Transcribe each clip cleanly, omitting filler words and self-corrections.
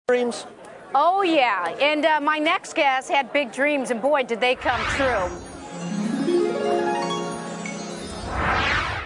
Dreams? Oh, yeah. And my next guest had big dreams, and boy, did they come true.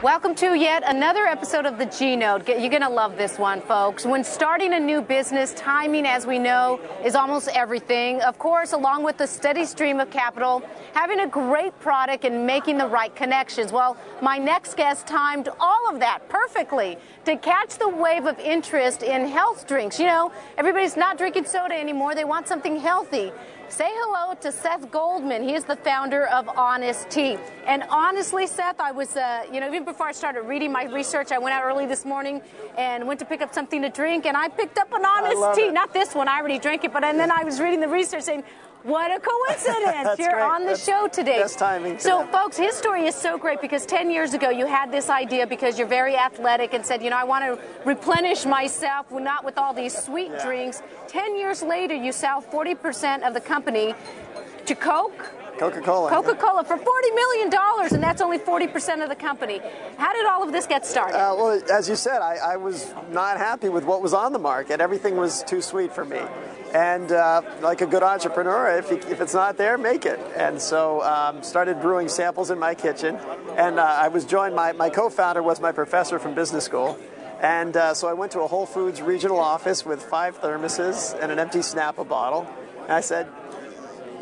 Welcome to yet another episode of the G-Note. You're going to love this one, folks. When starting a new business, timing, as we know, is almost everything. Of course, along with the steady stream of capital, having a great product and making the right connections. Well, my next guest timed all of that perfectly to catch the wave of interest in health drinks. You know, everybody's not drinking soda anymore. They want something healthy. Say hello to Seth Goldman. He is the founder of Honest Tea. And honestly, Seth, I was, even before I started reading my research, I went out early this morning and went to pick up something to drink, and I picked up an Honest Tea. Not this one, I already drank it, and then I was reading the research saying, what a coincidence. You're great. On the show today. Best timing. So, folks, his story is so great because 10 years ago you had this idea because you're very athletic and said, I want to replenish myself, not with all these sweet drinks. 10 years later, you sell 40% of the company to Coca-Cola for $40 million, and that's only 40% of the company. How did all of this get started? Well, as you said, I was not happy with what was on the market. Everything was too sweet for me. And like a good entrepreneur, if it's not there, make it. And so started brewing samples in my kitchen. And I was joined, my co-founder was my professor from business school. And so I went to a Whole Foods regional office with 5 thermoses and an empty Snappa bottle. And I said,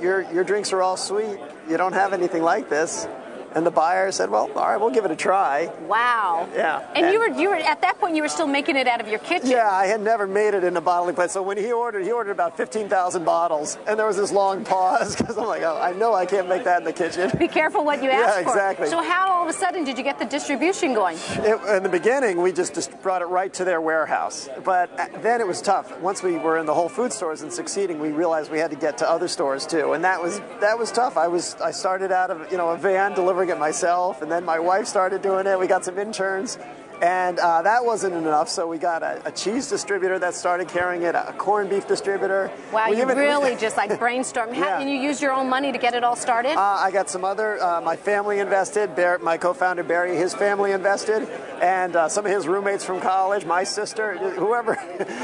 your drinks are all sweet. You don't have anything like this. And the buyer said, well, all right, we'll give it a try. Wow. Yeah. And you were at that point, you were still making it out of your kitchen. Yeah, I had never made it in a bottling plant. So when he ordered about 15,000 bottles. And there was this long pause because I'm like, oh, I know I can't make that in the kitchen. Be careful what you ask for. Yeah, exactly. So how all of a sudden did you get the distribution going? In the beginning, we just brought it right to their warehouse. But then it was tough. Once we were in the Whole Food stores and succeeding, we realized we had to get to other stores too. And that was tough. I started out of a van delivering it myself, and then my wife started doing it. We got some interns, and that wasn't enough, so we got a cheese distributor that started carrying it, a corned beef distributor. Wow, you really just like brainstormed. Yeah. And you used your own money to get it all started? I got some other, my family invested, my co-founder Barry, his family invested, and some of his roommates from college, my sister, whoever,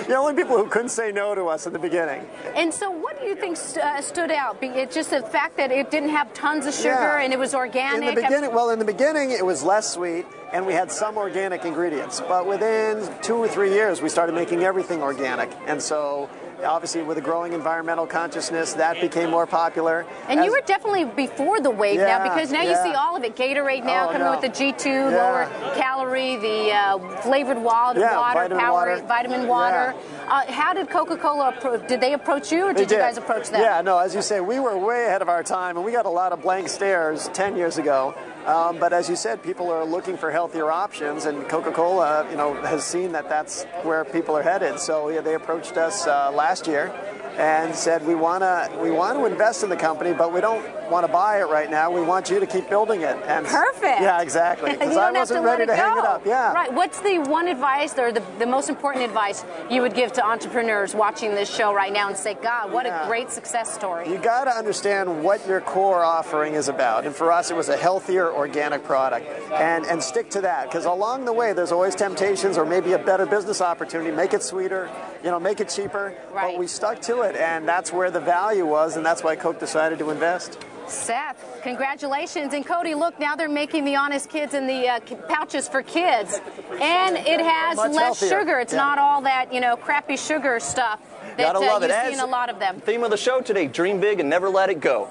the only people who couldn't say no to us in the beginning. And so what do you think stood out? It's just the fact that it didn't have tons of sugar and it was organic? In the beginning, it was less sweet, and we had some organic ingredients. But within 2 or 3 years, we started making everything organic. And so, obviously, with a growing environmental consciousness, that became more popular. And you were definitely before the wave now, because now you see all of it. Gatorade now coming with the G2, lower calorie, the flavored water, vitamin water. How did Coca-Cola did they approach you, or did you guys approach them? Yeah, no, as you say, we were way ahead of our time, and we got a lot of blank stares 10 years ago. But as you said, people are looking for healthier options, and Coca-Cola, has seen that that's where people are headed. So they approached us last year and said, we want to invest in the company, but we don't want to buy it right now. We want you to keep building it. And perfect. Yeah, exactly. Because I wasn't ready to hang it up. Yeah. Right. What's the one advice, or the most important advice you would give to entrepreneurs watching this show right now and say, God, what a great success story? You got to understand what your core offering is about. And for us, it was a healthier, organic product. And stick to that, because along the way, there's always temptations or maybe a better business opportunity. Make it sweeter, make it cheaper. Right. But we stuck to it, and that's where the value was, and that's why Coke decided to invest. Seth, congratulations. And Cody, look, now they're making the Honest Kids in the pouches for kids. And it has Much less healthier. sugar. It's not all that, crappy sugar stuff that Gotta love it. you see in a lot of them. Theme of the show today, dream big and never let it go.